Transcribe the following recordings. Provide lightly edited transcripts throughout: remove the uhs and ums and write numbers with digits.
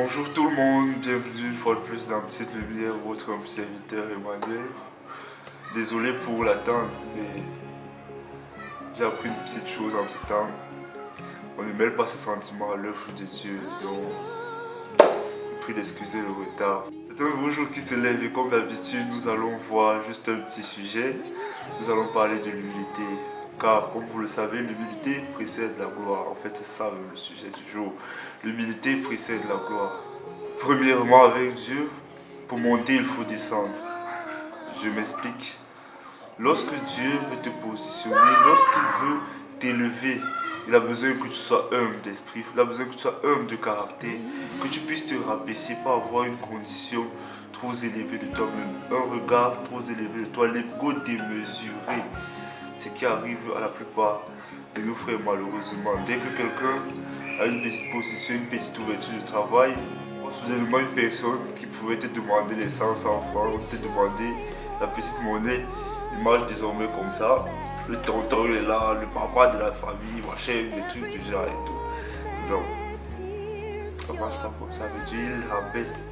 Bonjour tout le monde, bienvenue une fois de plus dans Petite Lumière, votre serviteur Emmanuel. Désolé pour l'attente, mais j'ai appris une petite chose entre temps. On ne mêle pas ses sentiments à l'œuvre de Dieu, donc je prie d'excuser le retard. C'est un nouveau jour qui se lève et comme d'habitude, nous allons voir juste un petit sujet. Nous allons parler de l'humilité. Car comme vous le savez, l'humilité précède la gloire. En fait, c'est ça le sujet du jour. L'humilité précède la gloire. Premièrement, avec Dieu, pour monter, il faut descendre. Je m'explique. Lorsque Dieu veut te positionner, lorsqu'il veut t'élever, il a besoin que tu sois humble d'esprit, il a besoin que tu sois humble de caractère, que tu puisses te rabaisser, pas avoir une condition trop élevée de toi-même, un regard trop élevé de toi, l'ego démesuré. Ce qui arrive à la plupart de nos frères malheureusement. Dès que quelqu'un a une petite position, une petite ouverture de travail, soudainement une personne qui pouvait te demander les 100 francs, te demander la petite monnaie, il marche désormais comme ça. Le tonton il est là, le papa de la famille, machin, des trucs du genre et tout. Donc, ça marche pas comme ça. Mais Dieu, il rabaisse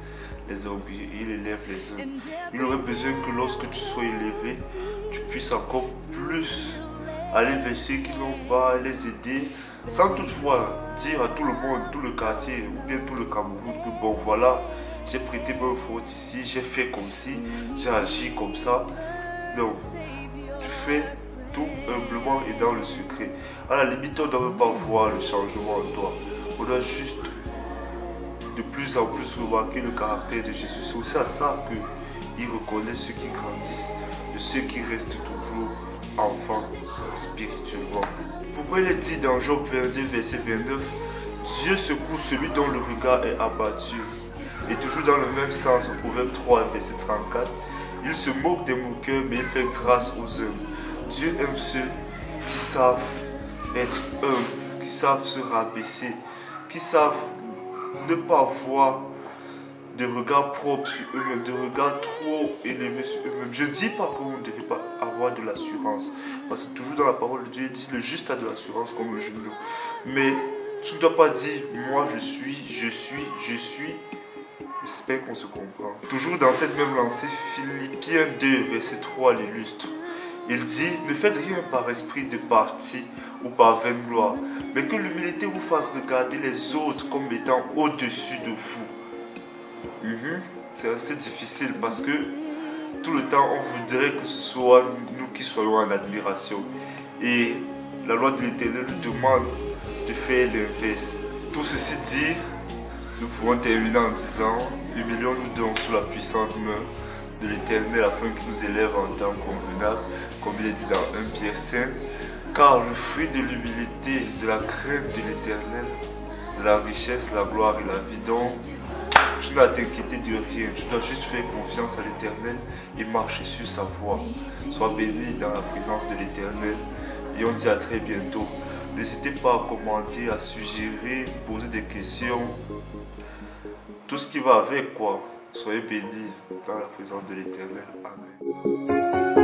les orgueilleux, il élève les hommes. Il aurait besoin que lorsque tu sois élevé, tu puisses encore plus aller vers ceux qui n'ont pas, les aider, sans toutefois dire à tout le monde, tout le quartier ou bien tout le Cameroun que bon voilà, j'ai prêté main forte ici, j'ai fait comme ci, j'ai agi comme ça. Donc, tu fais tout humblement et dans le secret. À la limite, on ne doit pas voir le changement en toi. On doit juste de plus en plus remarquer le caractère de Jésus. C'est aussi à ça qu'il reconnaît ceux qui grandissent, de ceux qui restent toujours enfants spirituellement. Pourquoi il est dit dans Job 22, verset 29, Dieu secoue celui dont le regard est abattu. Et toujours dans le même sens, au Proverbe 3, verset 34, il se moque des moqueurs, mais il fait grâce aux hommes. Dieu aime ceux qui savent être humbles, qui savent se rabaisser, qui savent ne pas avoir de regard propre sur eux-mêmes, de regard trop élevé sur eux-mêmes. Je ne dis pas que vous ne devez pas avoir de l'assurance, parce que toujours dans la parole de Dieu, il dit le juste a de l'assurance comme le genou. Mais tu ne dois pas dire moi je suis. J'espère qu'on se comprend. Toujours dans cette même lancée, Philippiens 2, verset 3 l'illustre. Il dit, ne faites rien par esprit de parti ou par vaine gloire, mais que l'humilité vous fasse regarder les autres comme étant au-dessus de vous. C'est assez difficile parce que tout le temps on voudrait que ce soit nous qui soyons en admiration. Et la loi de l'Éternel nous demande de faire l'inverse. Tout ceci dit, nous pouvons terminer en disant, humilions-nous donc sous la puissante main de l'Éternel afin qu'il nous élève en temps convenable, comme il est dit dans 1 Pierre 5. Car le fruit de l'humilité, de la crainte de l'Éternel, c'est la richesse, la gloire et la vie. Donc, tu n'as à t'inquiéter de rien, tu dois juste faire confiance à l'Éternel et marcher sur sa voie. Sois béni dans la présence de l'Éternel et on dit à très bientôt. N'hésitez pas à commenter, à suggérer, poser des questions. Tout ce qui va avec quoi. Soyez bénis dans la présence de l'Éternel. Amen.